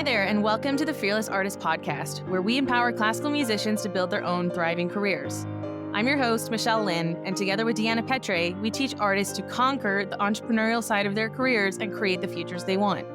there, and welcome to the Fearless Artist Podcast, where we empower classical musicians to build their own thriving careers. I'm your host, Michelle Lynn, and together with Deanna Petre, we teach artists to conquer the entrepreneurial side of their careers and create the futures they want.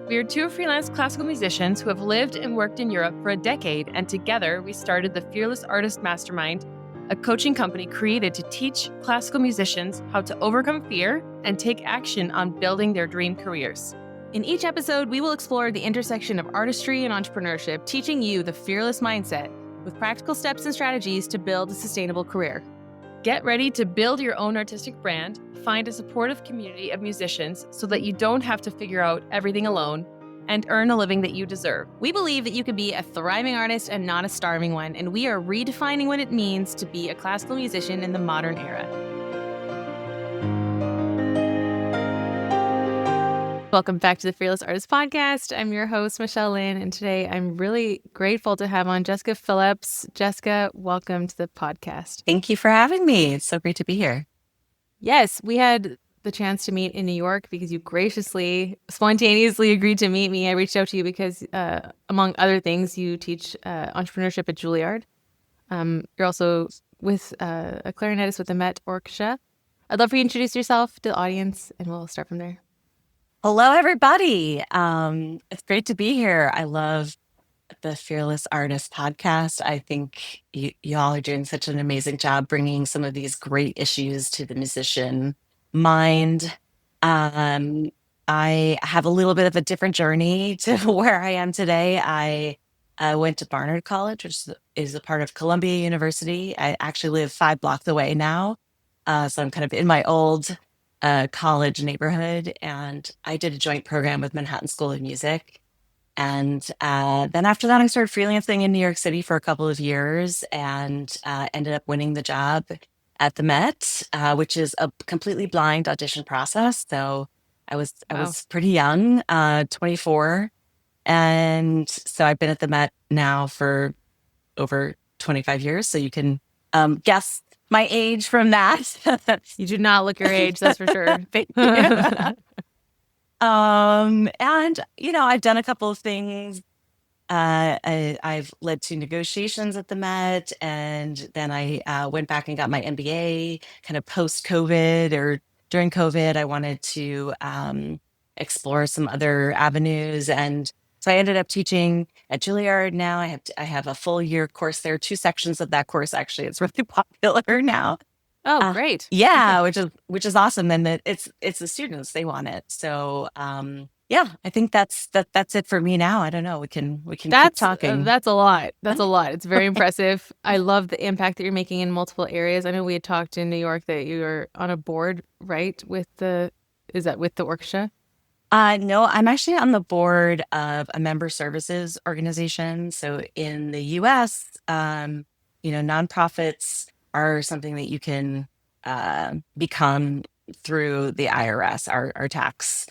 We are two freelance classical musicians who have lived and worked in Europe for a decade, and together we started the Fearless Artist Mastermind, a coaching company created to teach classical musicians how to overcome fear and take action on building their dream careers. In each episode, we will explore the intersection of artistry and entrepreneurship, teaching you the fearless mindset with practical steps and strategies to build a sustainable career. Get ready to build your own artistic brand, find a supportive community of musicians so that you don't have to figure out everything alone, and earn a living that you deserve. We believe that you can be a thriving artist and not a starving one, and we are redefining what it means to be a classical musician in the modern era. Welcome back to the Fearless Artist Podcast. I'm your host, Michelle Lynn, and today I'm really grateful to have on Jessica Phillips. Jessica, welcome to the podcast. Thank you for having me. It's so great to be here. Yes, we had the chance to meet in New York because you graciously, spontaneously agreed to meet me. I reached out to you because, among other things, you teach entrepreneurship at Juilliard. You're also with a clarinettist with the Met Orchestra. I'd love for you to introduce yourself to the audience, and we'll start from there. Hello, everybody. It's great to be here. I love the Fearless Artist podcast. I think y'all are doing such an amazing job bringing some of these great issues to the musician mind. I have a little bit of a different journey to where I am today. I went to Barnard College, which is a part of Columbia University. I actually live 5 blocks away now. So I'm kind of in my old college neighborhood, and I did a joint program with Manhattan School of Music. And then after that, I started freelancing in New York City for a couple of years and ended up winning the job at the Met, which is a completely blind audition process. So I was pretty young, 24. And so I've been at the Met now for over 25 years. So you can guess my age from that. You do not look your age, that's for sure. Thank you. And I've done a couple of things. I've led 2 negotiations at the Met, and then I went back and got my MBA kind of post-COVID or during COVID. I wanted to explore some other avenues, and so I ended up teaching at Juilliard. Now I have a full year course there. 2 sections of that course, actually. It's really popular now. Oh, great. Yeah, which is awesome. And it's the students, they want it. So yeah, I think that's it for me now. I don't know. We can keep talking. That's a lot. That's a lot. It's very impressive. I love the impact that you're making in multiple areas. I know we had talked in New York that you were on a board, right? Is that with the orchestra? No, I'm actually on the board of a member services organization. So in the US, nonprofits are something that you can become through the IRS, our tax,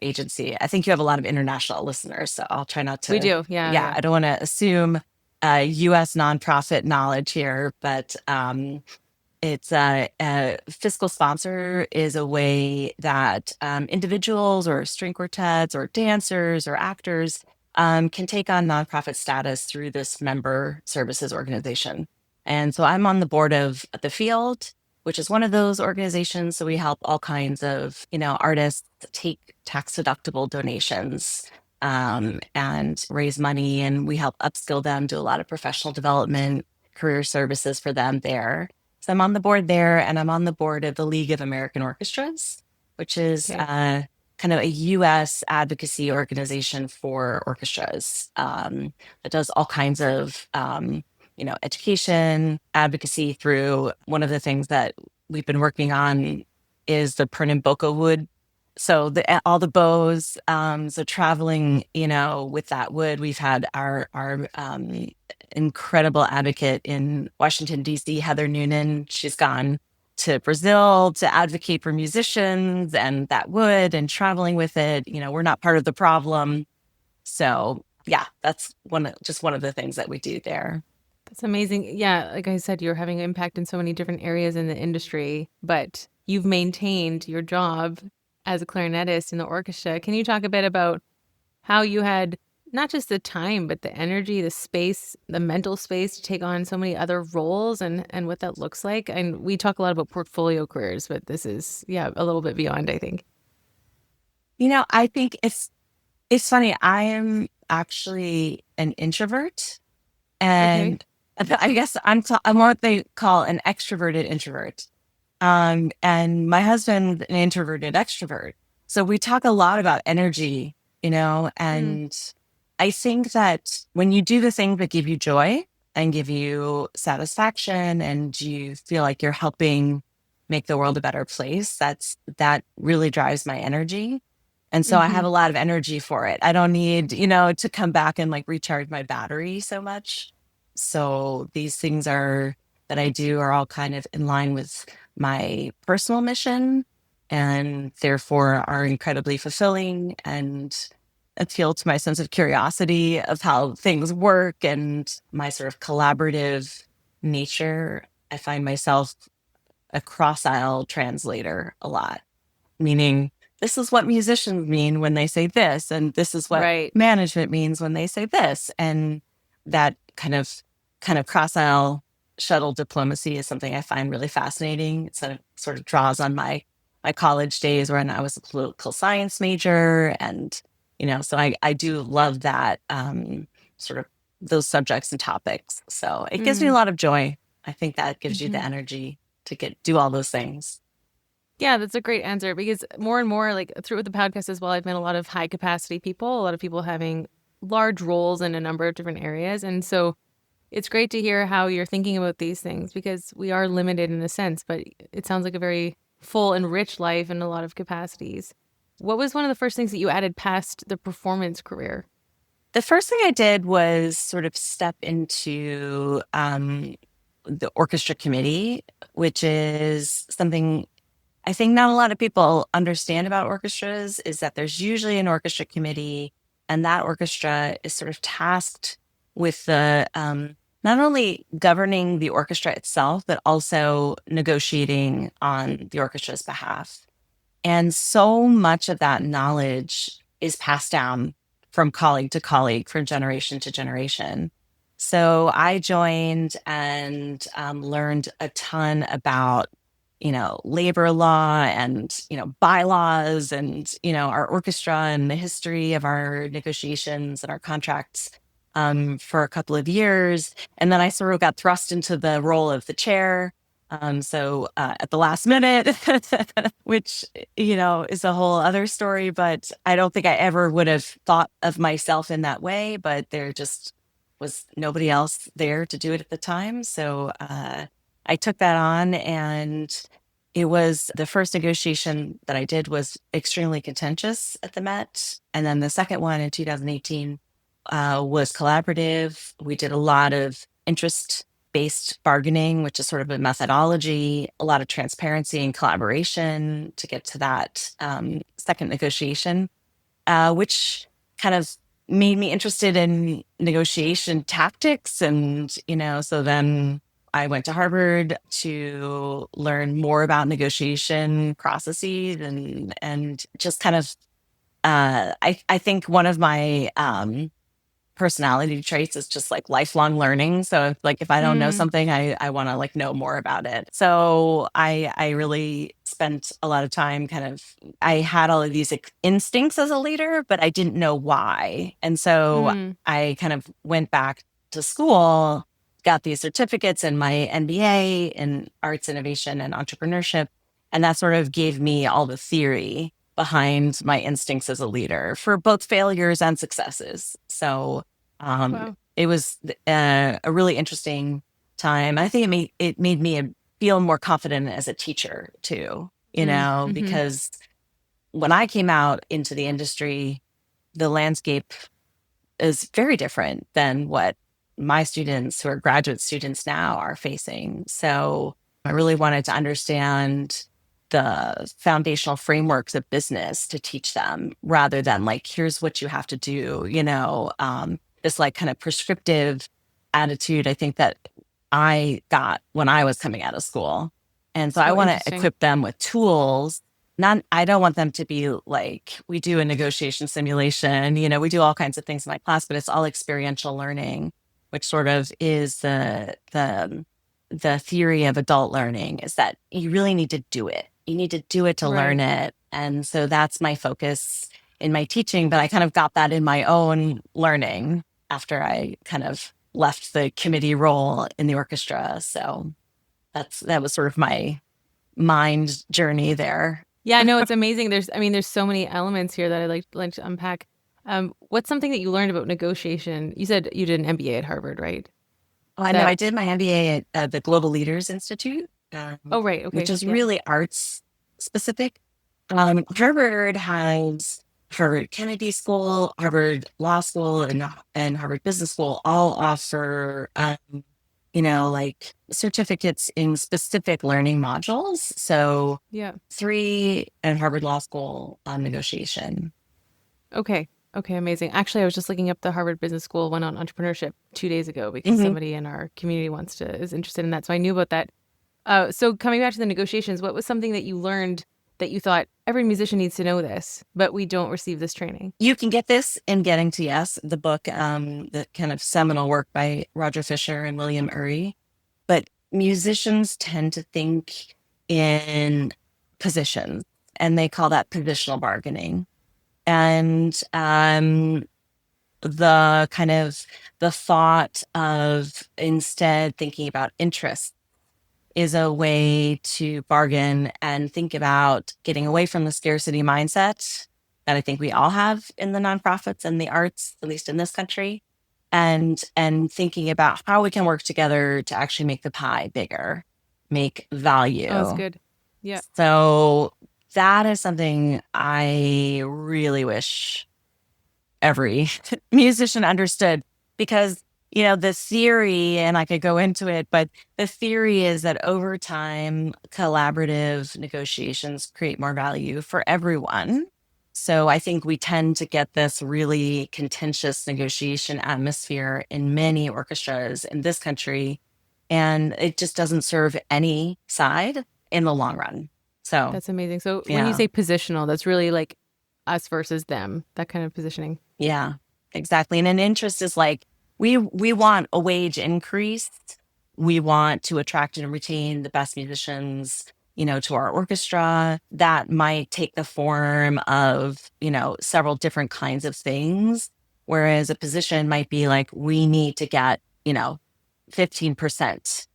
agency. I think you have a lot of international listeners, so I'll try not to. We do, yeah. I don't want to assume U.S. nonprofit knowledge here, but it's a fiscal sponsor is a way that individuals or string quartets or dancers or actors can take on nonprofit status through this member services organization. And so I'm on the board of The Field, which is one of those organizations. So we help all kinds of, artists take tax-deductible donations and raise money. And we help upskill them, do a lot of professional development, career services for them there. So I'm on the board there, and I'm on the board of the League of American Orchestras, which is kind of a U.S. advocacy organization for orchestras that does all kinds of education, advocacy through. One of the things that we've been working on is the Pernambuco wood. So all the bows, so traveling, with that wood, we've had our incredible advocate in Washington, D.C., Heather Noonan. She's gone to Brazil to advocate for musicians and that wood and traveling with it. We're not part of the problem. So yeah, that's one of the things that we do there. That's amazing. Yeah, like I said, you're having an impact in so many different areas in the industry, but you've maintained your job as a clarinettist in the orchestra. Can you talk a bit about how you had not just the time, but the energy, the space, the mental space to take on so many other roles and what that looks like. And we talk a lot about portfolio careers, but this is, yeah, a little bit beyond, I think. I think it's funny. I am actually an introvert, Okay. and I guess I'm what they call an extroverted introvert. And my husband, an introverted extrovert. So we talk a lot about energy, Mm, and I think that when you do the things that give you joy and give you satisfaction and you feel like you're helping make the world a better place, that really drives my energy. And so I mm-hmm. have a lot of energy for it. I don't need, to come back and like recharge my battery so much. So these things that I do are all kind of in line with my personal mission and therefore are incredibly fulfilling and appeal to my sense of curiosity of how things work and my sort of collaborative nature. I find myself a cross aisle translator a lot, meaning this is what musicians mean when they say this, and this is what Right. management means when they say this. And that kind of cross aisle shuttle diplomacy is something I find really fascinating. It sort of draws on my college days when I was a political science major. And, so I do love that sort of those subjects and topics. So it gives me a Mm, lot of joy. I think that gives you the hmm. energy to do all those things. Yeah, that's a great answer because more and more, like through the podcast as well, I've met a lot of high capacity people, a lot of people having large roles in a number of different areas. And so it's great to hear how you're thinking about these things because we are limited in a sense, but it sounds like a very full and rich life in a lot of capacities. What was one of the first things that you added past the performance career? The first thing I did was sort of step into the orchestra committee, which is something I think not a lot of people understand about orchestras, is that there's usually an orchestra committee, and that orchestra is sort of tasked with the not only governing the orchestra itself, but also negotiating on the orchestra's behalf. And so much of that knowledge is passed down from colleague to colleague, from generation to generation. So I joined and learned a ton about, labor law and, bylaws and, our orchestra and the history of our negotiations and our contracts for a couple of years. And then I sort of got thrust into the role of the chair. So at the last minute, which, is a whole other story, but I don't think I ever would have thought of myself in that way, but there just was nobody else there to do it at the time. So I took that on, and it was the first negotiation that I did was extremely contentious at the Met. And then the second one in 2018 was collaborative. We did a lot of interest based bargaining, which is sort of a methodology, a lot of transparency and collaboration to get to that second negotiation, which kind of made me interested in negotiation tactics. And, so then I went to Harvard to learn more about negotiation processes and just kind of, I think one of my personality traits is just like lifelong learning. So if I don't know Mm, something, I want to like know more about it. So I really spent a lot of time I had all of these instincts as a leader, but I didn't know why. And so mm, I kind of went back to school, got these certificates and my MBA in arts innovation and entrepreneurship. And that sort of gave me all the theory behind my instincts as a leader for both failures and successes. So wow. it was a really interesting time. I think it made me feel more confident as a teacher too, Mm, mm-hmm. because when I came out into the industry, the landscape is very different than what my students who are graduate students now are facing. So I really wanted to understand the foundational frameworks of business to teach them rather than like, here's what you have to do, this like kind of prescriptive attitude, I think that I got when I was coming out of school. And so I Oh, want to interesting. equip them with tools, I don't want them to be like, we do a negotiation simulation, we do all kinds of things in my class, but it's all experiential learning, which sort of is the theory of adult learning, is that you really need to do it. You need to do it to learn Right. it. And so that's my focus in my teaching, but I kind of got that in my own learning after I kind of left the committee role in the orchestra. So that was sort of my mind journey there. Yeah, no, it's amazing. There's so many elements here that I'd like to unpack. What's something that you learned about negotiation? You said you did an MBA at Harvard, right? Oh, I know I That, did my MBA at the Global Leaders Institute, oh, right. which Okay. is Yeah. really arts specific. Harvard has Harvard Kennedy School, Harvard Law School, and Harvard Business School all offer, like certificates in specific learning modules. So Yeah. 3 at Harvard Law School on negotiation. Okay. Okay. Amazing. Actually, I was just looking up the Harvard Business School one on entrepreneurship 2 days ago because Hmm. somebody in our community is interested in that. So I knew about that. So coming back to the negotiations, what was something that you learned that you thought every musician needs to know this, but we don't receive this training? You can get this in Getting to Yes, the book, the kind of seminal work by Roger Fisher and William Ury. But musicians tend to think in positions, and they call that positional bargaining. And the kind of the thought of instead thinking about interests is a way to bargain and think about getting away from the scarcity mindset that I think we all have in the nonprofits and the arts, at least in this country, and thinking about how we can work together to actually make the pie bigger, make Oh, that's value. good. Yeah. So that is something I really wish every musician understood, because the theory, and I could go into it, but the theory is that over time collaborative negotiations create more value for everyone. So I think we tend to get this really contentious negotiation atmosphere in many orchestras in this country, and it just doesn't serve any side in the long run. So That's amazing. So when you yeah. say positional, that's really like us versus them, that kind of positioning. Yeah, exactly. And an interest is like, we want a wage increase. We want to attract and retain the best musicians, to our orchestra. That might take the form of, several different kinds of things. Whereas a position might be like, we need to get, 15%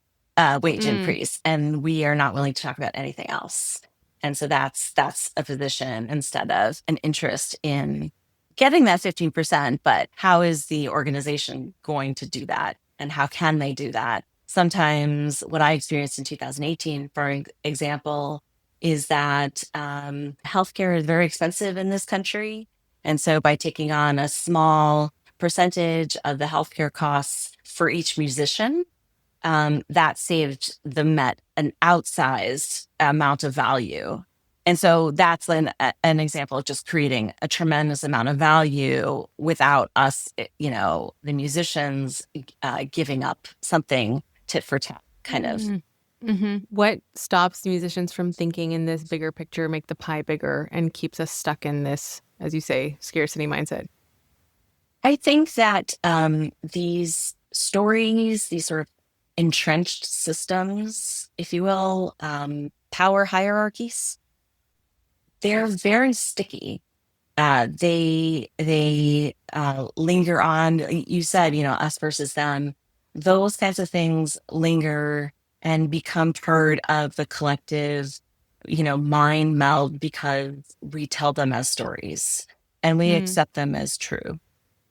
wage Mm, increase, and we are not willing to talk about anything else. And so that's a position instead of an interest in getting that 15%, but how is the organization going to do that? And how can they do that? Sometimes what I experienced in 2018, for example, is that healthcare is very expensive in this country. And so by taking on a small percentage of the healthcare costs for each musician, that saved the Met an outsized amount of value. And so that's an example of just creating a tremendous amount of value without us, the musicians, giving up something tit for tat, kind of. mm, What stops musicians from thinking in this bigger picture, make the pie bigger, and keeps us stuck in this, as you say, scarcity mindset? I think that these stories, these sort of entrenched systems, if you will, power hierarchies, they're very sticky. They linger on. You said, us versus them. Those kinds of things linger and become part of the collective, mind meld, because we tell them as stories and we Mm, accept them as true.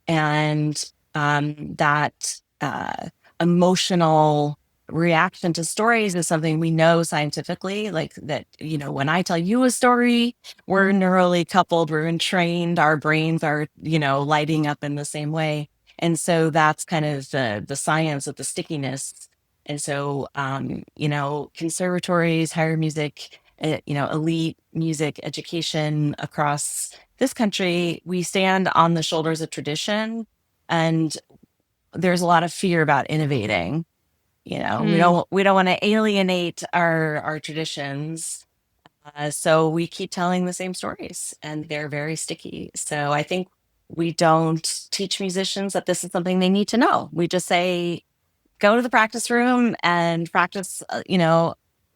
And that emotional reaction to stories is something we know scientifically, like that, when I tell you a story, we're neurally coupled, we're entrained, our brains are, lighting up in the same way. And so that's kind of the science of the stickiness. And so, conservatories, higher music, elite music education across this country, we stand on the shoulders of tradition, and there's a lot of fear about innovating. We mm, don't want to alienate our traditions. So we keep telling the same stories and they're very sticky. So I think we don't teach musicians that this is something they need to know. We just say, go to the practice room and practice,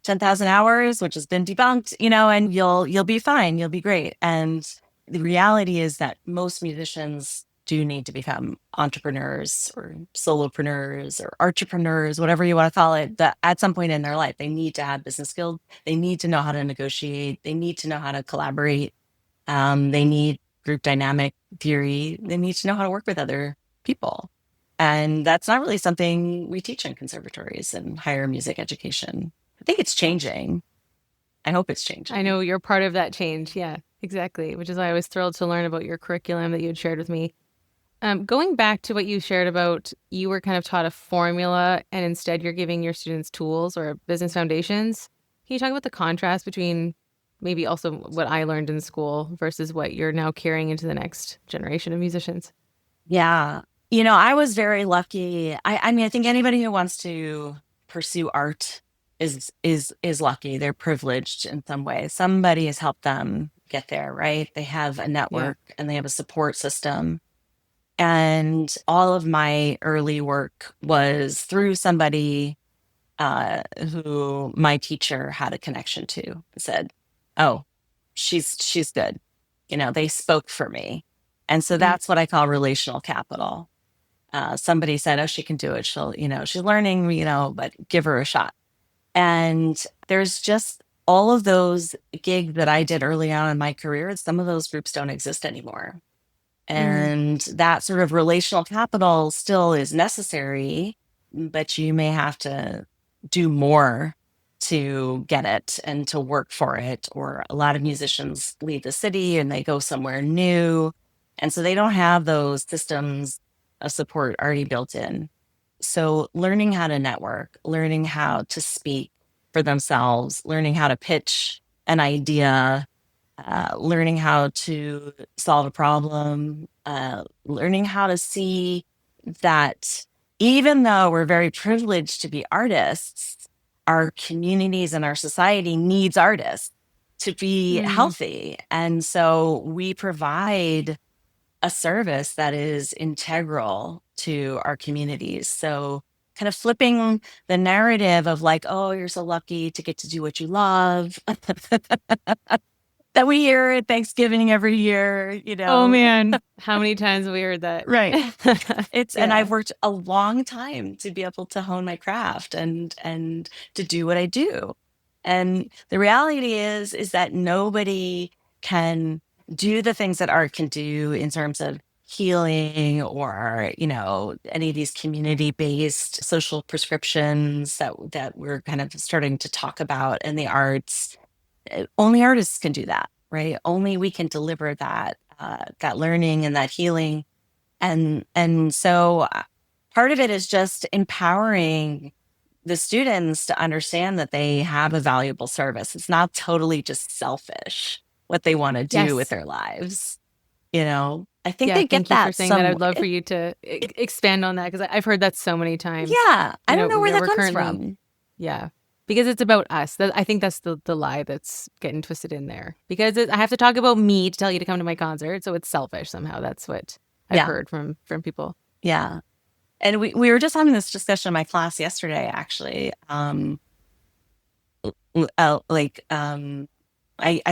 10,000 hours, which has been debunked, and you'll be fine. You'll be great. And the reality is that most musicians do need to become entrepreneurs or solopreneurs or entrepreneurs, whatever you want to call it, that at some point in their life, they need to have business skills. They need to know how to negotiate. They need to know how to collaborate. They need group dynamic theory. They need to know how to work with other people. And that's not really something we teach in conservatories and higher music education. I think it's changing. I hope it's changing. I know you're part of that change. Yeah, exactly. Which is why I was thrilled to learn about your curriculum that you had shared with me. Going back to what you shared about you were kind of taught a formula and instead you're giving your students tools or business foundations. Can you talk about the contrast between maybe also what I learned in school versus what you're now carrying into the next generation of musicians? Yeah. I was very lucky. I mean, I think anybody who wants to pursue art is lucky. They're privileged in some way. Somebody has helped them get there, right? They have a network and they have a support system. And all of my early work was through somebody who my teacher had a connection to. Said, "Oh, she's good." They spoke for me, and so that's what I call relational capital. Somebody said, "Oh, she can do it. She's learning, but give her a shot." And there's just all of those gigs that I did early on in my career. Some of those groups don't exist anymore. And that sort of relational capital still is necessary, but you may have to do more to get it and to work for it. Or a lot of musicians leave the city and they go somewhere new. And so they don't have those systems of support already built in. So learning how to network, learning how to speak for themselves, learning how to pitch an idea, learning how to solve a problem, learning how to see that even though we're very privileged to be artists, our communities and our society needs artists to be healthy. And so we provide a service that is integral to our communities. So kind of flipping the narrative of like, oh, you're so lucky to get to do what you love. That we hear at Thanksgiving every year, Oh man, how many times have we heard that? Right. And I've worked a long time to be able to hone my craft and to do what I do. And the reality is that nobody can do the things that art can do in terms of healing or, any of these community-based social prescriptions that we're kind of starting to talk about in the arts. Only artists can do that, right? Only we can deliver that learning and that healing, and so part of it is just empowering the students to understand that they have a valuable service. It's not totally just selfish what they want to do with their lives. I think they get thank you that for saying that. I'd love for you to expand on that because I've heard that so many times. Yeah, I don't know where that comes from. Yeah. Because it's about us. I think that's the lie that's getting twisted in there. Because I have to talk about me to tell you to come to my concert, so it's selfish somehow. That's what I've heard from people. Yeah, and we were just having this discussion in my class yesterday, actually. I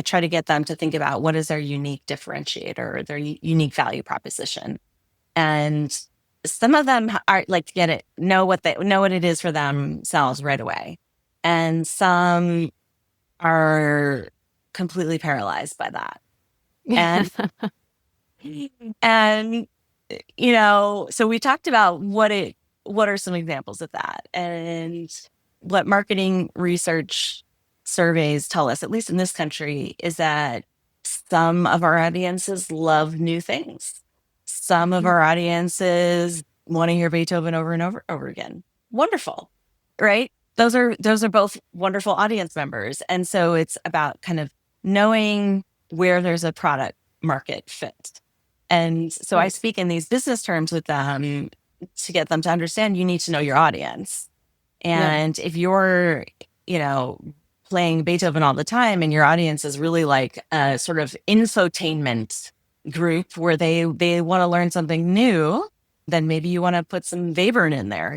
try to get them to think about what is their unique differentiator, their unique value proposition, and some of them are like get it, know what it is for themselves right away. And some are completely paralyzed by that. And, and so we talked about what are some examples of that and what marketing research surveys tell us, at least in this country, is that some of our audiences love new things. Some of our audiences want to hear Beethoven over and over again. Wonderful, right? Those are both wonderful audience members. And so it's about kind of knowing where there's a product market fit. And so I speak in these business terms with them to get them to understand you need to know your audience. And if you're, playing Beethoven all the time and your audience is really like a sort of infotainment group where they want to learn something new, then maybe you want to put some Webern in there,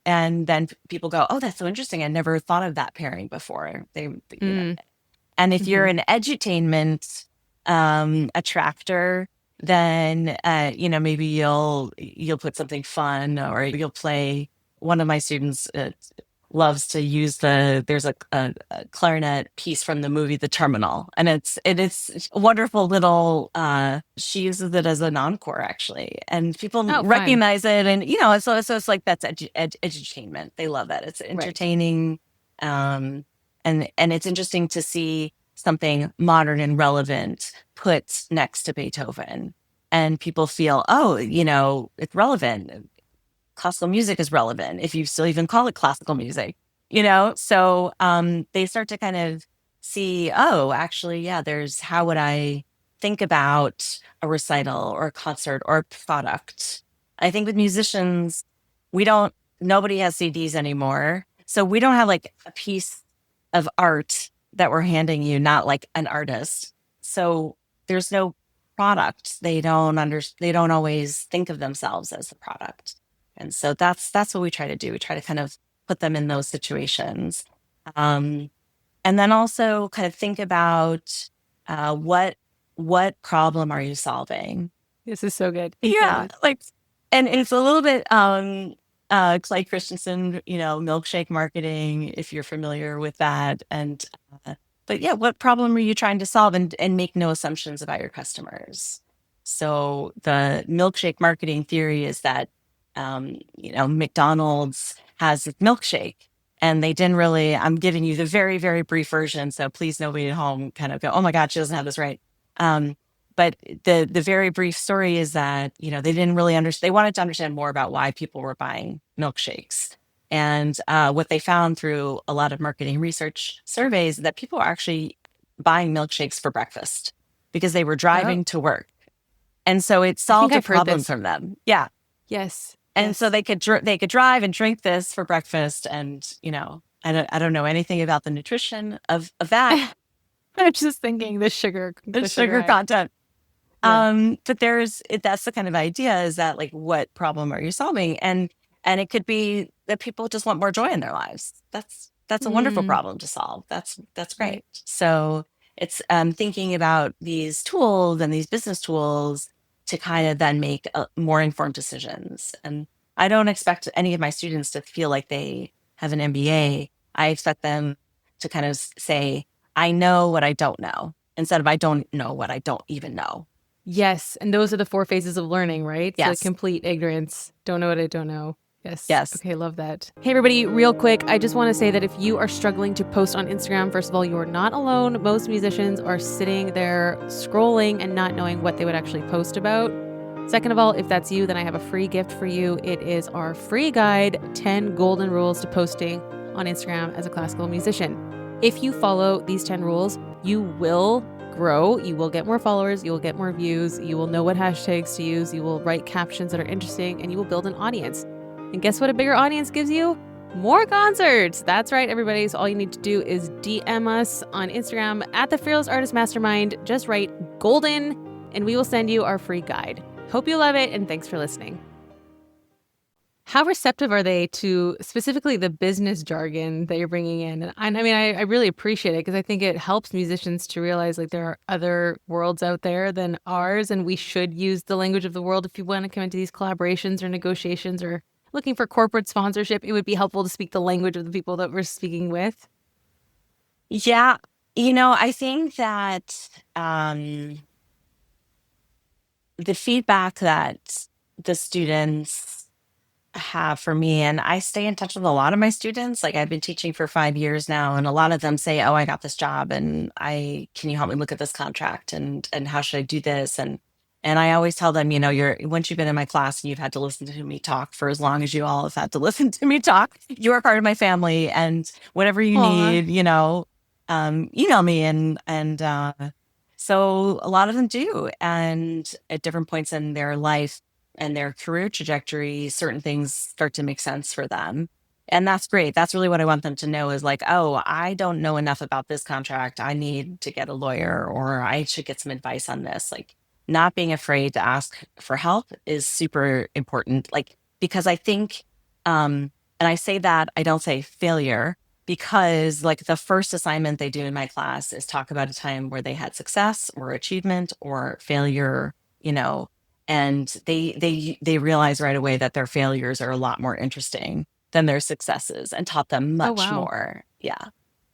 and then people go, oh, that's so interesting. I never thought of that pairing before. Mm. And if you're Mhm. an edutainment attractor, then maybe you'll put something fun, or you'll play. One of my students loves to use there's a clarinet piece from the movie The Terminal, and it's a wonderful little she uses it as an encore actually, and people Oh, fun. recognize it, and so it's like that's edutainment. They love it. It's Right. entertaining, and it's interesting to see something modern and relevant put next to Beethoven, and people feel, oh, it's relevant. Classical music is relevant if you still even call it classical music, so they start to kind of see, oh, actually, yeah, there's how would I think about a recital or a concert or a product. I think with musicians, we don't nobody has CDs anymore, so we don't have like a piece of art that we're handing you, not like an artist. So there's no product. They don't always think of themselves as the product. And so that's what we try to do. We try to kind of put them in those situations. Um, and then also kind of think about what problem are you solving? This is so good. Love Yeah, it. like, and it's a little bit Clay Christensen, milkshake marketing, if you're familiar with that. And but yeah, what problem are you trying to solve, and make no assumptions about your customers. So the milkshake marketing theory is that McDonald's has a milkshake, and they didn't really. I'm giving you the very, very brief version, so please nobody at home kind of go, oh my God, she doesn't have this right. Um, but the very brief story is that, they didn't really understand. They wanted to understand more about why people were buying milkshakes. And what they found through a lot of marketing research surveys, that people are actually buying milkshakes for breakfast because they were Oh, driving to work. And so it I think solved a I've heard problem this. from them. Yeah. Yes. And so Yes. they could drive and drink this for breakfast. And, I don't know anything about the nutrition of that, I'm just thinking the the sugar sugar high. content. Yeah. But that's the kind of idea, is that like, what problem are you solving? And it could be that people just want more joy in their lives. That's a wonderful Mm. problem to solve. That's great. Right. So it's thinking about these tools and these business tools to kind of then make more informed decisions. And I don't expect any of my students to feel like they have an MBA. I expect them to kind of say, I know what I don't know, instead of I don't know what I don't even know. Yes. And those are the four phases of learning, right? So Yes. complete ignorance. Don't know what I don't know. Yes. Yes. Okay. Love that. Hey, everybody, real quick. I just want to say that if you are struggling to post on Instagram, first of all, you are not alone. Most musicians are sitting there scrolling and not knowing what they would actually post about. Second of all, if that's you, then I have a free gift for you. It is our free guide, 10 golden rules to posting on Instagram as a classical musician. If you follow these 10 rules, you will grow. You will get more followers. You will get more views. You will know what hashtags to use. You will write captions that are interesting, and you will build an audience. And guess what a bigger audience gives you? More concerts. That's right, everybody. So all you need to do is DM us on Instagram at the Fearless Artist Mastermind. Just write golden, and we will send you our free guide. Hope you love it, and thanks for listening. How receptive are they to specifically the business jargon that you're bringing in? And I mean, I really appreciate it, because I think it helps musicians to realize like there are other worlds out there than ours, and we should use the language of the world. If you want to come into these collaborations or negotiations or looking for corporate sponsorship, it would be helpful to speak the language of the people that we're speaking with. Yeah. I think that the feedback that the students have for me, and I stay in touch with a lot of my students. Like, I've been teaching for 5 years now, and a lot of them say, oh, I got this job, and can you help me look at this contract, and how should I do this? And I always tell them, once you've been in my class and you've had to listen to me talk for as long as you all have had to listen to me talk, you are part of my family, and whatever you Aw. need, email me. And so a lot of them do. And at different points in their life and their career trajectory, certain things start to make sense for them. And that's great. That's really what I want them to know is like, oh, I don't know enough about this contract. I need to get a lawyer or I should get some advice on this. Like, not being afraid to ask for help is super important. Like, because I think, and I say that, I don't say failure because like the first assignment they do in my class is talk about a time where they had success or achievement or failure, you know, and they realize right away that their failures are a lot more interesting than their successes and taught them Oh, much wow. more. Yeah.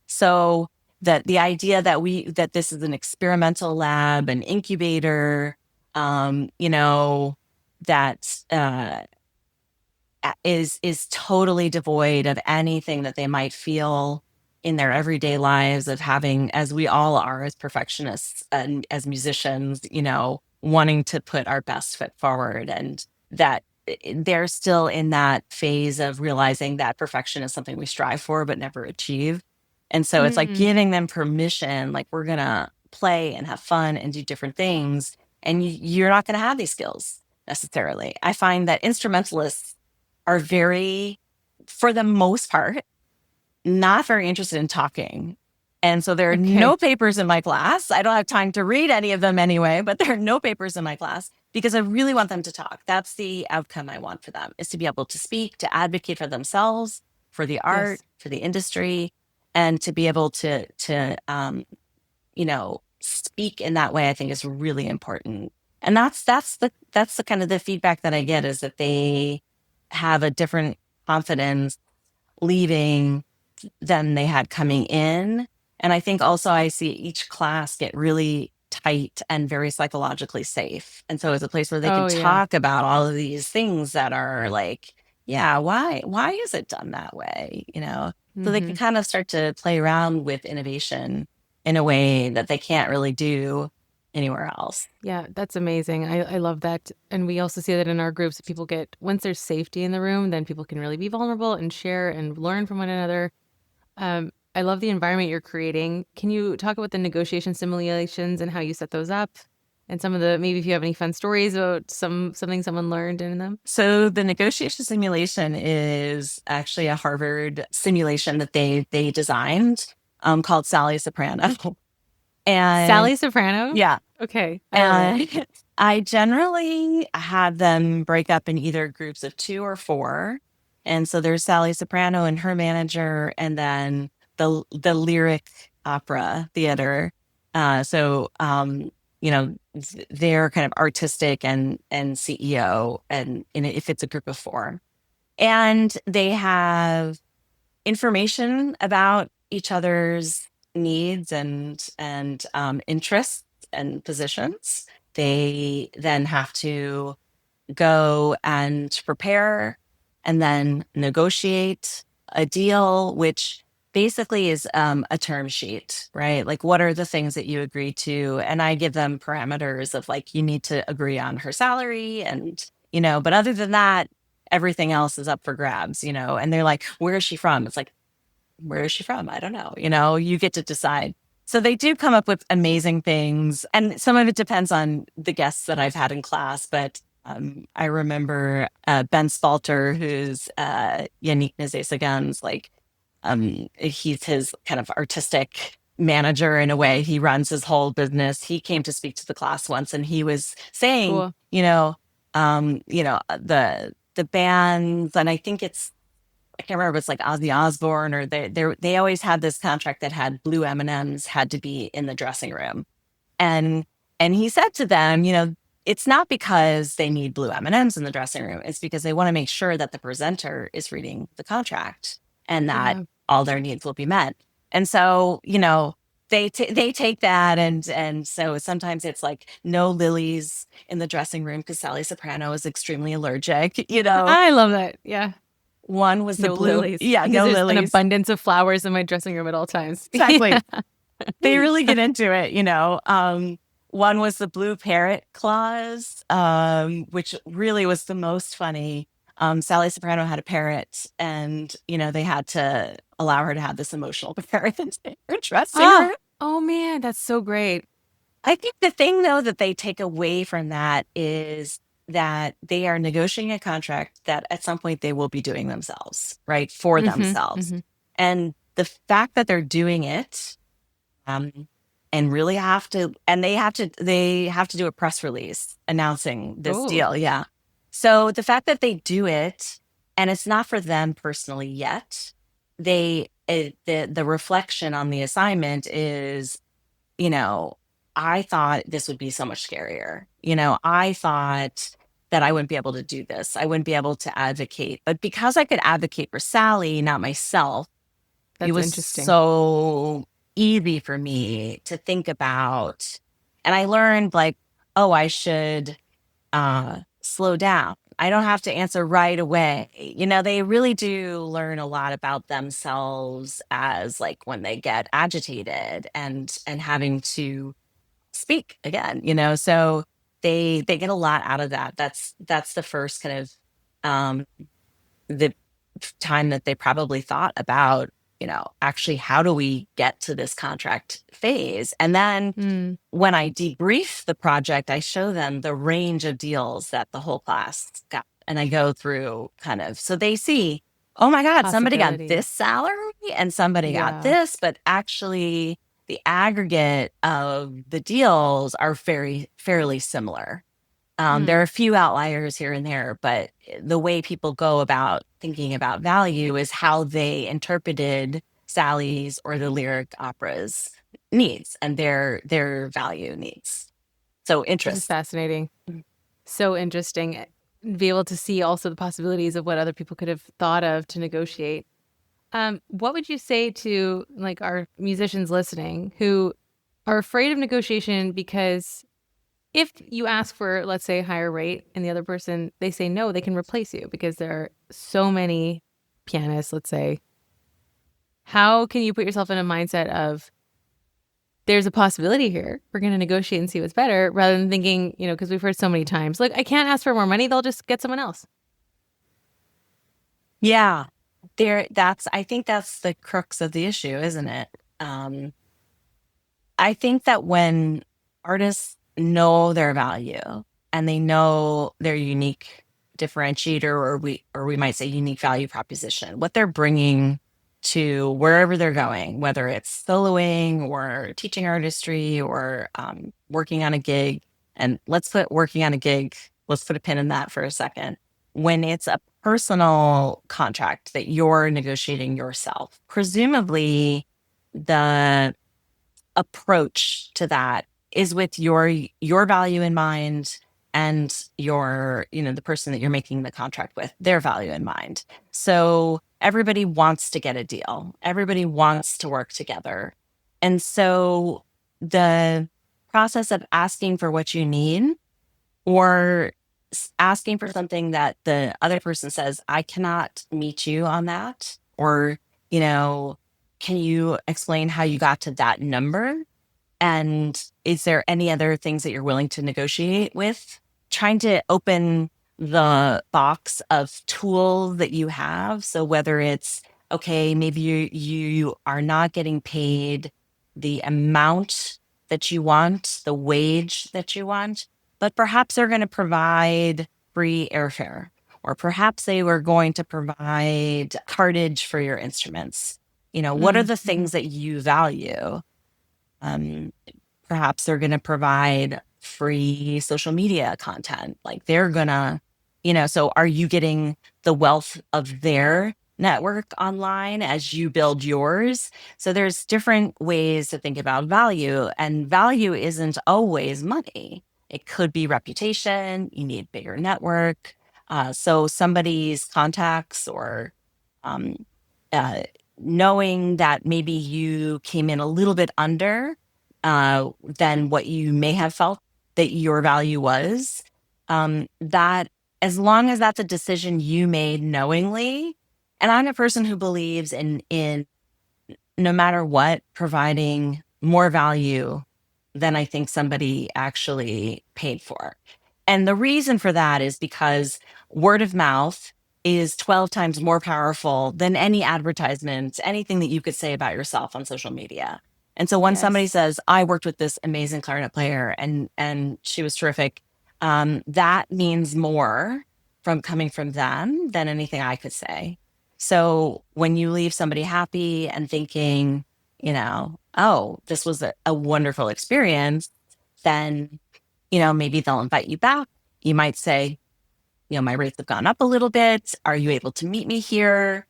So that the idea that this is an experimental lab, an incubator, you know, that is totally devoid of anything that they might feel in their everyday lives of having, as we all are as perfectionists and as musicians, you know, wanting to put our best foot forward, and that they're still in that phase of realizing that perfection is something we strive for but never achieve. And so it's like Mm, giving them permission, like we're gonna play and have fun and do different things, and you're not gonna have these skills necessarily. I find that instrumentalists are very, for the most part, not very interested in talking. And so there are no okay. papers in my class. I don't have time to read any of them anyway, but there are no papers in my class because I really want them to talk. That's the outcome I want for them, is to be able to speak, to advocate for themselves, for the art, Yes. for the industry, and to be able you know, speak in that way, I think is really important. And that's the kind of the feedback that I get, is that they have a different confidence leaving than they had coming in. And I think also I see each class get really tight and very psychologically safe. And so it's a place where they can Oh, yeah. talk about all of these things that are like, yeah, why is it done that way? You know, so they can Hmm. kind of start to play around with innovation in a way that they can't really do anywhere else. Yeah, that's amazing. I love that. And we also see that in our groups, people get, once there's safety in the room, then people can really be vulnerable and share and learn from one another. I love the environment you're creating. Can you talk about the negotiation simulations and how you set those up? And some of the, maybe if you have any fun stories about something someone learned in them? So the negotiation simulation is actually a Harvard simulation that they designed, called Sally Soprano. And Sally Soprano? yeah, Okay, I love it. and I generally have them break up in either groups of two or four. And so there's Sally Soprano and her manager, and then the lyric opera theater. You know, they're kind of artistic and CEO, and if it's a group of four, and they have information about each other's needs and interests and positions. They then have to go and prepare and then negotiate a deal, which basically is a term sheet, right? Like, what are the things that you agree to? And I give them parameters of like, you need to agree on her salary and, you know, but other than that, everything else is up for grabs, you know, and they're like, where is she from? It's like, where is she from? I don't know. You know, you get to decide. So they do come up with amazing things. And some of it depends on the guests that I've had in class. But I remember Ben Spalter, who's Yannick Nézet-Séguin's, like, he's his kind of artistic manager in a way. He runs his whole business. He came to speak to the class once and he was saying, Cool. the bands, and I think I can't remember if it's like Ozzy Osbourne or they always had this contract that had blue M&Ms had to be in the dressing room. And he said to them, you know, it's not because they need blue M&Ms in the dressing room. It's because they want to make sure that the presenter is reading the contract and that Yeah. all their needs will be met. And so, you know, they take that and so sometimes it's like no lilies in the dressing room because Sally Soprano is extremely allergic, you know. I love that. Yeah. One was the No blue, lilies, yeah, because no there's an lilies. abundance of flowers in my dressing room at all times. Exactly. They really get into it, you know. One was the blue parrot clause, which really was the most funny. Sally Soprano had a parrot, and you know they had to allow her to have this emotional parrot in her dressing Oh, room. oh man, that's so great. I think the thing though that they take away from that is that they are negotiating a contract that at some point they will be doing themselves, right? For themselves. Mm-hmm. And the fact that they're doing it, and really they have to do a press release announcing this Oh, deal. Yeah. So the fact that they do it and it's not for them personally yet, the reflection on the assignment is, you know, I thought this would be so much scarier. I thought that I wouldn't be able to do this. I wouldn't be able to advocate. But because I could advocate for Sally, not myself, it that's was interesting. so easy for me to think about. And I learned like, oh, I should slow down. I don't have to answer right away. They really do learn a lot about themselves as like when they get agitated and having to speak again, so they get a lot out of that. That's the first kind of um the time that they probably thought about, actually, how do we get to this contract phase? And then Mm, when I debrief the project, I show them the range of deals that the whole class got. And I go through kind of, so they see, oh my God, somebody got this possibilities. salary and somebody got Yeah. this, but actually the aggregate of the deals are fairly similar. There are Mm, a few outliers here and there, but the way people go about thinking about value is how they interpreted Sally's or the lyric opera's needs and their value needs. So this is interest. fascinating. Mm. So interesting. Be able to see also the possibilities of what other people could have thought of to negotiate. What would you say to like our musicians listening who are afraid of negotiation because if you ask for, let's say, a higher rate and the other person, they say no, they can replace you because there are so many pianists, let's say. How can you put yourself in a mindset of there's a possibility here. We're going to negotiate and see what's better rather than thinking, because we've heard so many times, like, I can't ask for more money. They'll just get someone else. Yeah. I think that's the crux of the issue, isn't it? Um, I think that when artists know their value and they know their unique differentiator, or we might say unique value proposition, what they're bringing to wherever they're going, whether it's soloing or teaching artistry or working on a gig. And let's put working on a gig, let's put a pin in that for a second. When it's a personal contract that you're negotiating yourself, presumably the approach to that is with your value in mind and the person that you're making the contract with, their value in mind. So everybody wants to get a deal. Everybody wants to work together. And so the process of asking for what you need or asking for something that the other person says, I cannot meet you on that, or, can you explain how you got to that number? And is there any other things that you're willing to negotiate with? Trying to open the box of tools that you have. So whether it's, okay, maybe you are not getting paid the amount that you want, the wage that you want, but perhaps they're going to provide free airfare, or perhaps they were going to provide cartage for your instruments. What are the Mm-hmm. things that you value? Um, Perhaps they're going to provide free social media content. Like they're going to, so are you getting the wealth of their network online as you build yours? So there's different ways to think about value, and value isn't always money. It could be reputation. You need bigger network. So somebody's contacts or um, uh, knowing that maybe you came in a little bit under than what you may have felt that your value was. That as long as that's a decision you made knowingly, and I'm a person who believes in no matter what, providing more value than I think somebody actually paid for. And the reason for that is because word of mouth is 12 times more powerful than any advertisement, anything that you could say about yourself on social media. And so when somebody Yes. says, I worked with this amazing clarinet player and she was terrific, that means more from coming from them than anything I could say. So when you leave somebody happy and thinking, oh, this was a wonderful experience, then, maybe they'll invite you back. You might say, my rates have gone up a little bit. Are you able to meet me here?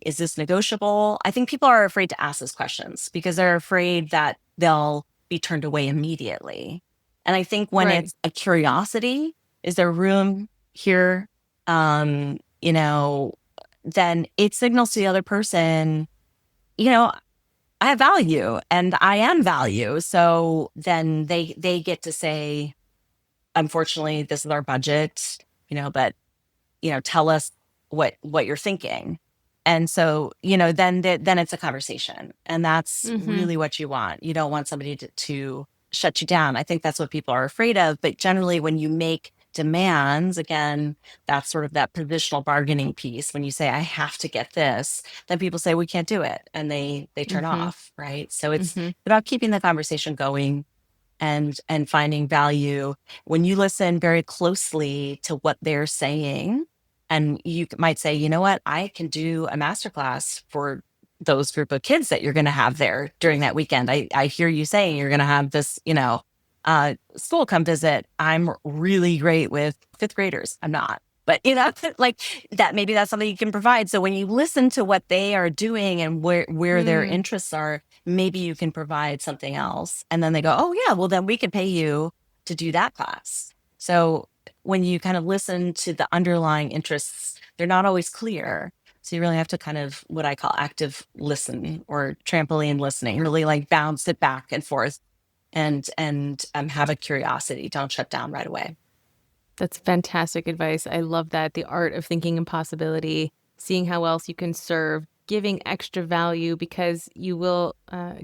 Is this negotiable? I think people are afraid to ask those questions because they're afraid that they'll be turned away immediately. And I think when Right. it's a curiosity, is there room here? Um, you know, then it signals to the other person, you know, I have value and I am value. So then they get to say, unfortunately, this is our budget, but tell us what you're thinking. And so, then it's a conversation. And that's Mm-hmm. really what you want. You don't want somebody to shut you down. I think that's what people are afraid of. But generally, when you make demands, again, that's sort of that positional bargaining piece. When you say, I have to get this, then people say, we can't do it. And they turn Mm-hmm. off. Right. So it's Mm-hmm. about keeping the conversation going and finding value when you listen very closely to what they're saying. And you might say, you know what, I can do a masterclass for those group of kids that you're going to have there during that weekend. I hear you saying you're going to have this, school come visit. I'm really great with fifth graders. I'm not. But like that, maybe that's something you can provide. So when you listen to what they are doing and where their Mm. interests are, maybe you can provide something else. And then they go, oh yeah, well then we could pay you to do that class. So when you kind of listen to the underlying interests, they're not always clear. So you really have to kind of what I call active listening or trampoline listening, really like bounce it back and forth and have a curiosity. Don't shut down right away. That's fantastic advice. I love that. The art of thinking impossibility, seeing how else you can serve, giving extra value because you will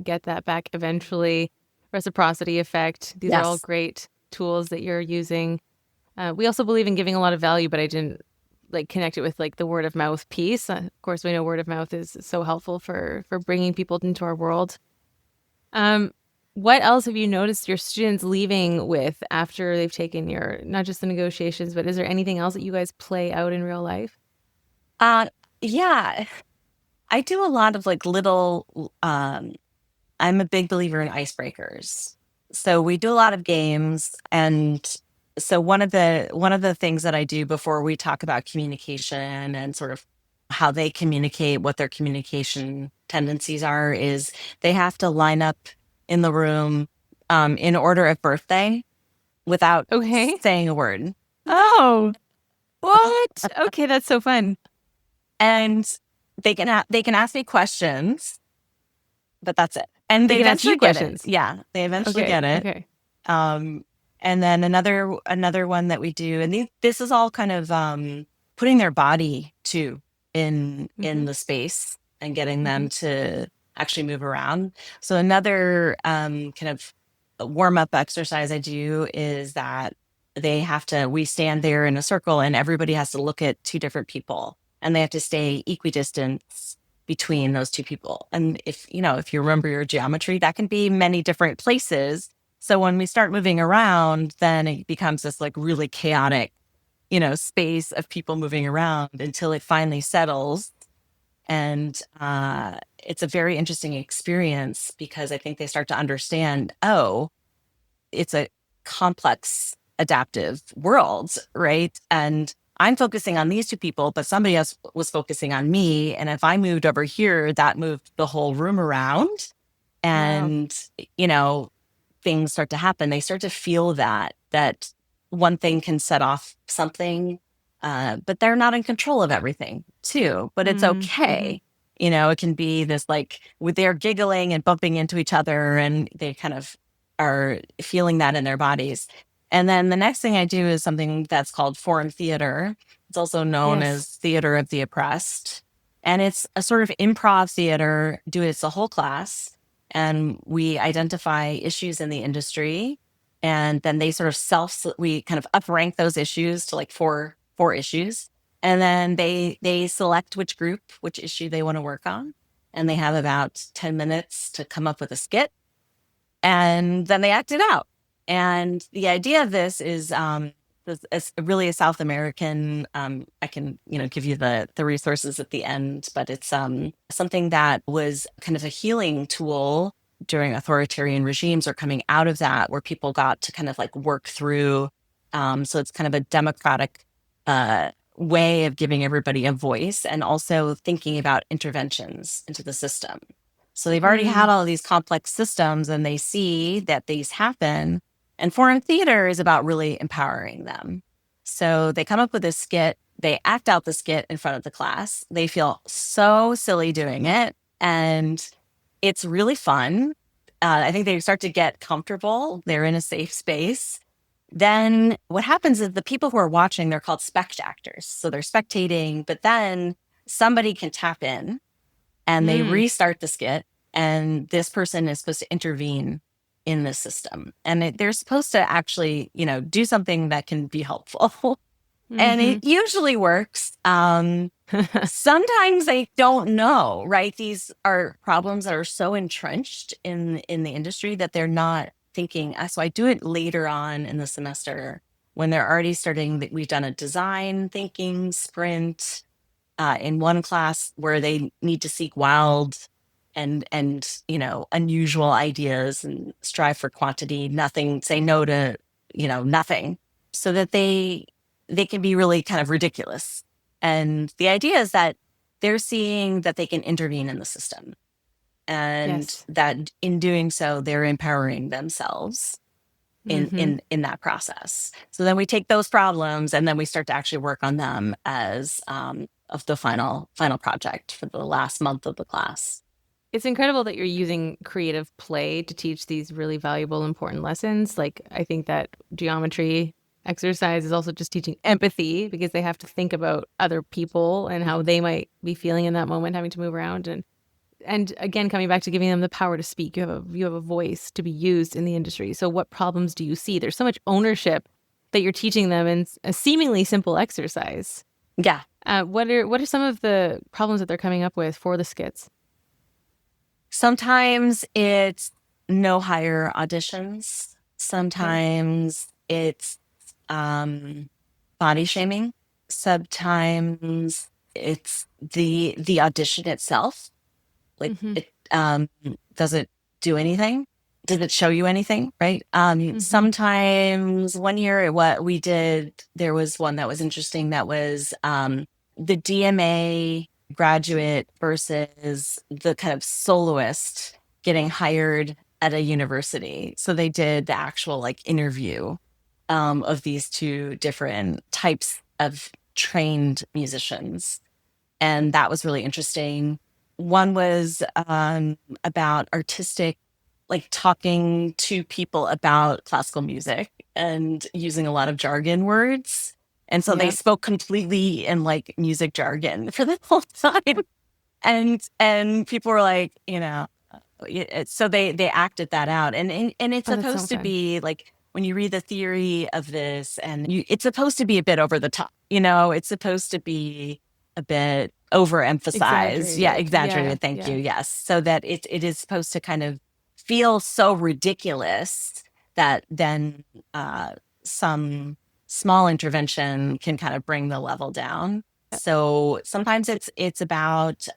get that back eventually. Reciprocity effect. These are all Yes. great tools that you're using. We also believe in giving a lot of value, but I didn't like connect it with like the word of mouth piece. Of course, we know word of mouth is so helpful for bringing people into our world. Um, what else have you noticed your students leaving with after they've taken your, not just the negotiations, but is there anything else that you guys play out in real life? Uh, yeah, I do a lot of like little, I'm a big believer in icebreakers. So we do a lot of games. And so one of the things that I do before we talk about communication and sort of how they communicate, what their communication tendencies are, is they have to line up in the room in order of birthday without Okay. saying a word. Oh, what? Okay, that's so fun. And they can ask me questions, but that's it. And They they can ask you eventually get it. questions. Yeah, they eventually Okay. get it. Okay. Um, and then another one that we do, and this is all kind of putting their body too in Mm-hmm. the space and getting Mm-hmm. them to actually move around. So another kind of warm up exercise I do is that we stand there in a circle and everybody has to look at two different people and they have to stay equidistant between those two people. And if you remember your geometry, that can be many different places. So when we start moving around, then it becomes this like really chaotic, space of people moving around until it finally settles. And it's a very interesting experience because I think they start to understand, oh, it's a complex adaptive world, right? And I'm focusing on these two people, but somebody else was focusing on me. And if I moved over here, that moved the whole room around. Wow. And, you know, things start to happen. They start to feel that one thing can set off something, but they're not in control of everything too. But it's Mm-hmm. okay. It can be this like they're giggling and bumping into each other, and they kind of are feeling that in their bodies. And then the next thing I do is something that's called foreign theater. It's also known Yes. as theater of the oppressed. And it's a sort of improv theater. It's a whole class and we identify issues in the industry and then they sort of we kind of uprank those issues to like four issues and then they select which issue they want to work on and they have about 10 minutes to come up with a skit and then they act it out And the idea of this is it's really a South American. I can give you the resources at the end, but it's something that was kind of a healing tool during authoritarian regimes, or coming out of that, where people got to kind of like work through. So it's kind of a democratic way of giving everybody a voice, and also thinking about interventions into the system. So they've already had all of these complex systems, and they see that these happen. And foreign theater is about really empowering them. So they come up with this skit, they act out the skit in front of the class. They feel so silly doing it, and it's really fun. I think they start to get comfortable. They're in a safe space. Then what happens is the people who are watching, they're called spectators. So they're spectating, but then somebody can tap in and they restart the skit, and this person is supposed to intervene in the system. And they're supposed to actually, do something that can be helpful. And it usually works. Sometimes they don't know, right? These are problems that are so entrenched in the industry that they're not thinking. So I do it later on in the semester when they're already starting. We've done a design thinking sprint in one class where they need to seek wild and unusual ideas and strive for quantity, nothing, say no to nothing, so that they can be really kind of ridiculous. And the idea is that they're seeing that they can intervene in the system, and that in doing so, they're empowering themselves in that process. So then we take those problems, and then we start to actually work on them as of the final project for the last month of the class. It's incredible that you're using creative play to teach these really valuable, important lessons. Like, I think that geometry exercise is also just teaching empathy, because they have to think about other people and how they might be feeling in that moment, having to move around. And again, coming back to giving them the power to speak. You have a voice to be used in the industry. So what problems do you see? There's so much ownership that you're teaching them in a seemingly simple exercise. Yeah. What are some of the problems that they're coming up with for the skits? Sometimes it's no hire auditions. Sometimes it's body shaming. Sometimes it's the audition itself. Like, it does it do anything? Did it show you anything? Right. Sometimes one year, what we did, there was one that was interesting. That was the DMA graduate versus the kind of soloist getting hired at a university. So they did the actual like interview of these two different types of trained musicians. And that was really interesting. One was about artistic, like talking to people about classical music and using a lot of jargon words. And so they spoke completely in like music jargon for the whole time. And people were like, so they acted that out. And it's supposed to be like, when you read the theory of this, and it's supposed to be a bit over the top, it's supposed to be a bit overemphasized. Exaggerated. Thank you. Yes. So that it is supposed to kind of feel so ridiculous that then some small intervention can kind of bring the level down. So sometimes it's about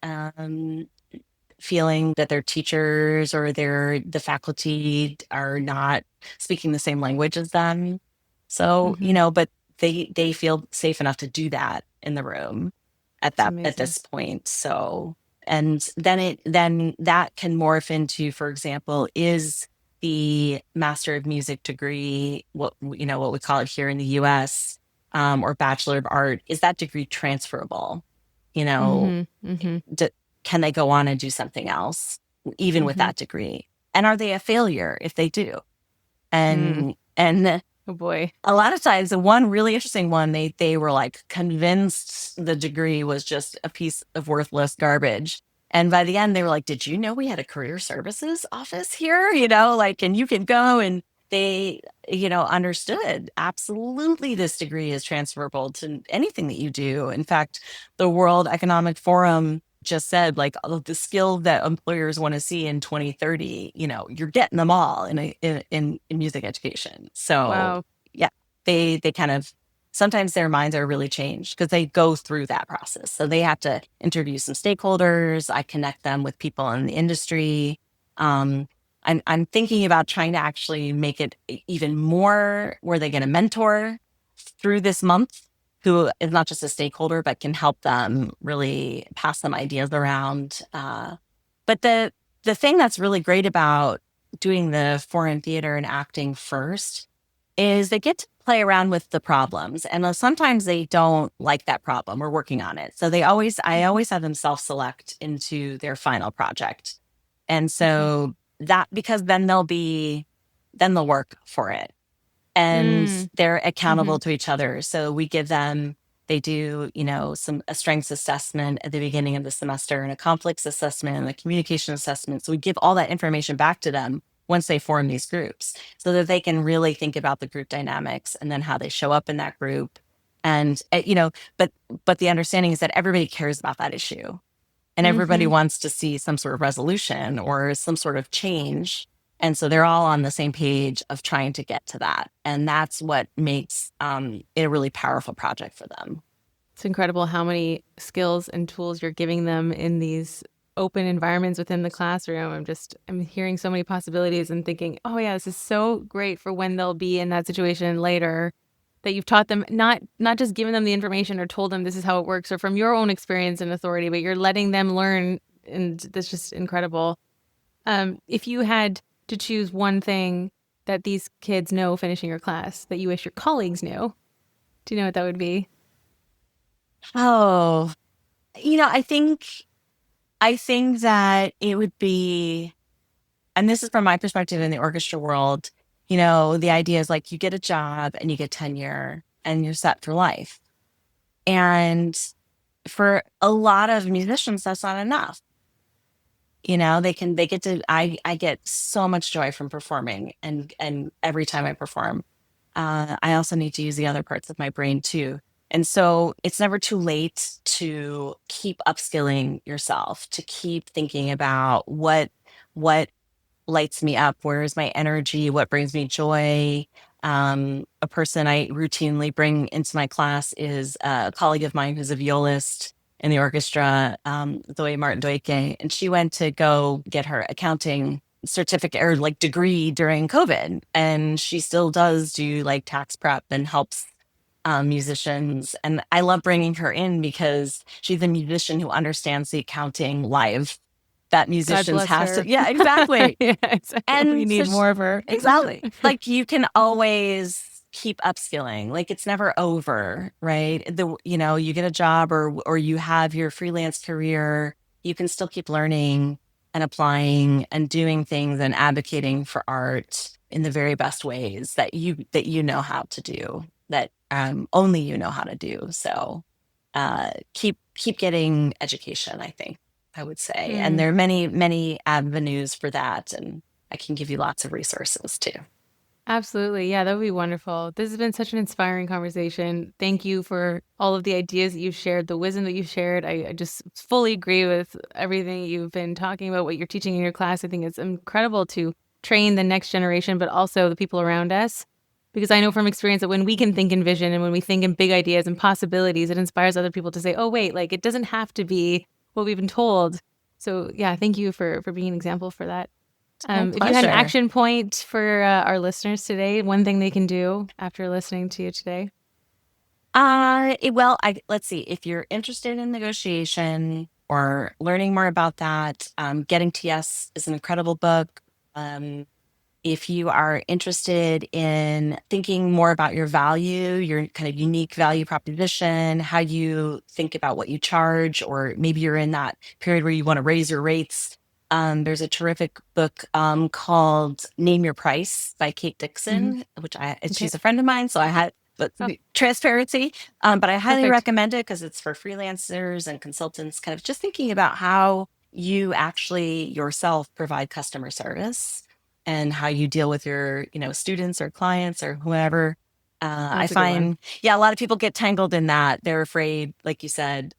feeling that their teachers or the faculty are not speaking the same language as them. So, but they feel safe enough to do that in the room at this point. So, and then that can morph into, for example, is the Master of Music degree, what we call it here in the US, or Bachelor of Art, is that degree transferable? Can they go on and do something else, even with that degree? And are they a failure if they do? And oh boy, a lot of times, the one really interesting one, they were like convinced the degree was just a piece of worthless garbage. And by the end, they were like, "Did you know we had a career services office here? And you can go." And they, understood absolutely this degree is transferable to anything that you do. In fact, the World Economic Forum just said, like, all of the skill that employers want to see in 2030, you're getting them all in music education. So Wow. yeah, they kind of, sometimes their minds are really changed because they go through that process. So they have to interview some stakeholders. I connect them with people in the industry. Um, I'm thinking about trying to actually make it even more where they get a mentor through this month who is not just a stakeholder, but can help them really pass some ideas around. But the thing that's really great about doing the foreign theater and acting first is they get to play around with the problems. And sometimes they don't like that problem. We're working on it. So I always have them self-select into their final project. And Okay. so that, because then they'll work for it and Mm. they're Hmm. accountable to each other. So we give them, they do, a strengths assessment at the beginning of the semester and a conflicts assessment and a communication assessment. So we give all that information back to them once they form these groups so that they can really think about the group dynamics and then how they show up in that group. And, but the understanding is that everybody cares about that issue and everybody Hmm. wants to see some sort of resolution or some sort of change. And so they're all on the same page of trying to get to that. And that's what makes it a really powerful project for them. It's incredible how many skills and tools you're giving them in these open environments within the classroom. I'm hearing so many possibilities and thinking, oh yeah, this is so great for when they'll be in that situation later, that you've taught them, not just given them the information or told them this is how it works or from your own experience and authority, but you're letting them learn. And that's just incredible. If you had to choose one thing that these kids know finishing your class that you wish your colleagues knew, do you know what that would be? Oh, I think that it would be, and this is from my perspective in the orchestra world, the idea is like you get a job and you get tenure and you're set for life. And for a lot of musicians, that's not enough. They get to, I get so much joy from performing and every time I perform, I also need to use the other parts of my brain too. And so it's never too late to keep upskilling yourself, to keep thinking about what lights me up, where is my energy, what brings me joy. A person I routinely bring into my class is a colleague of mine who's a violist in the orchestra, Zoe Martin Doike, and she went to go get her accounting certificate or like degree during COVID, and she still does do like tax prep and helps musicians. And I love bringing her in because she's a musician who understands the accounting live that God musicians bless have to. her. Yeah, exactly. Yeah, exactly. We And so need more of her. exactly, like you can always keep upskilling. Like it's never over, right? You get a job or you have your freelance career, you can still keep learning and applying and doing things and advocating for art in the very best ways that you know how to do, that only you know how to do. So keep getting education, I think I would say. And Mm, there are many, many avenues for that. And I can give you lots of resources too. absolutely. Yeah, that would be wonderful. This has been such an inspiring conversation. Thank you for all of the ideas that you've shared, the wisdom that you've shared. I just fully agree with everything you've been talking about, what you're teaching in your class. I think it's incredible to train the next generation, but also the people around us. Because I know from experience that when we can think in vision and when we think in big ideas and possibilities, it inspires other people to say, oh, wait, like it doesn't have to be what we've been told. So yeah, thank you for being an example for that. My If you had an pleasure. action point for our listeners today, one thing they can do after listening to you today. Well, let's see. If you're interested in negotiation or learning more about that, Getting TS is an incredible book. Um, if you are interested in thinking more about your value, your kind of unique value proposition, how you think about what you charge, or maybe you're in that period where you want to raise your rates. There's a terrific book called Name Your Price by Kate Hmm. Dixon, Okay. she's a friend of mine. So I had but Oh, transparency, but I highly perfect. recommend it because it's for freelancers and consultants, kind of just thinking about how you actually yourself provide customer service and how you deal with your, students or clients or whoever. I That's a good one. find, yeah, a lot of people get tangled in that. They're afraid, like you said,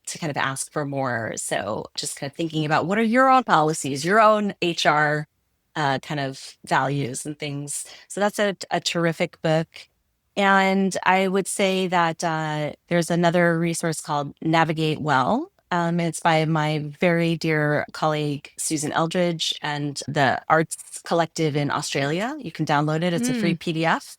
to kind of ask for more. So just kind of thinking about what are your own policies, your own HR kind of values and things. So that's a terrific book. And I would say that there's another resource called Navigate Well. It's by my very dear colleague, Susan Eldridge, and the Arts Collective in Australia. You can download it. It's a free PDF.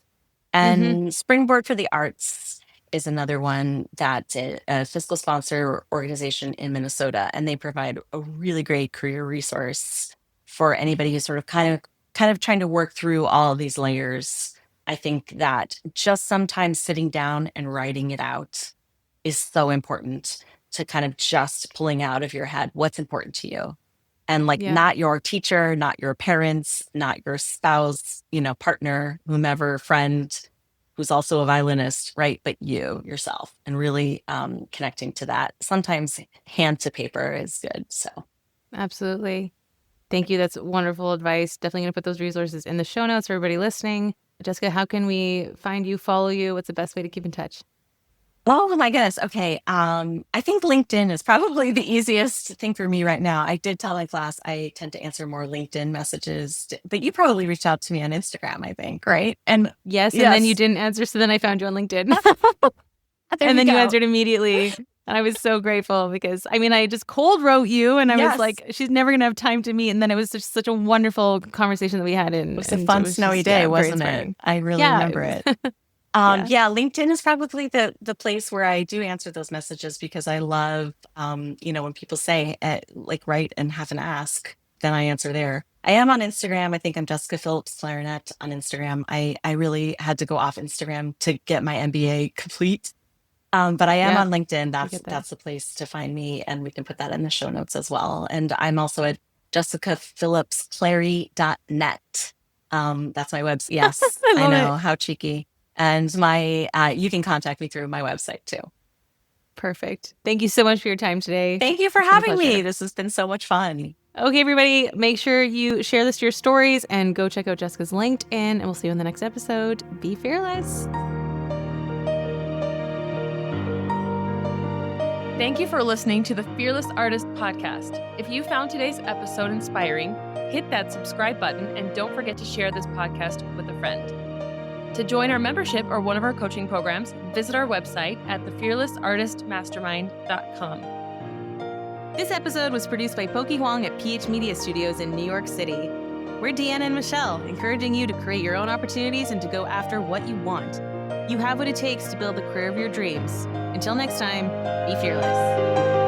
And Springboard for the Arts is another one that's a fiscal sponsor organization in Minnesota. And they provide a really great career resource for anybody who's sort of kind of trying to work through all of these layers. I think that just sometimes sitting down and writing it out is so important, to kind of just pulling out of your head what's important to you. And like not your teacher, not your parents, not your spouse, partner, whomever, friend who's also a violinist, right? But you yourself, and really connecting to that. Sometimes hand to paper is good. So absolutely. Thank you. That's wonderful advice. Definitely going to put those resources in the show notes for everybody listening. Jessica, how can we find you, follow you? What's the best way to keep in touch? Oh my goodness. Okay. I think LinkedIn is probably the easiest thing for me right now. I did tell my class I tend to answer more LinkedIn messages, but you probably reached out to me on Instagram, I think, right? And yes, and then you didn't answer, so then I found you on LinkedIn. And then you answered immediately. And I was so grateful because, I just cold wrote you and I was like, she's never going to have time to meet. And then it was just such a wonderful conversation that we had. It was a fun snowy day, wasn't it? I really remember it. LinkedIn is probably the place where I do answer those messages, because I love, when people say write and have an ask, then I answer there. I am on Instagram. I think I'm Jessica Phillips Clarinet on Instagram. I really had to go off Instagram to get my MBA complete. But I am on LinkedIn. That's the place to find me, and we can put that in the show notes as well. And I'm also at jessicaphillipsclary.net. That's my website. Yes, I know. How cheeky. And you can contact me through my website too. Perfect. Thank you so much for your time today. Thank you for having me. This has been so much fun. Okay, everybody, make sure you share this to your stories and go check out Jessica's LinkedIn, and we'll see you in the next episode. Be fearless. Thank you for listening to the Fearless Artist podcast. If you found today's episode inspiring, hit that subscribe button and don't forget to share this podcast with a friend. To join our membership or one of our coaching programs, visit our website at thefearlessartistmastermind.com. This episode was produced by Pokey Huang at phMediaStudios in New York City. We're Deanna and Michelle, encouraging you to create your own opportunities and to go after what you want. You have what it takes to build the career of your dreams. Until next time, be fearless.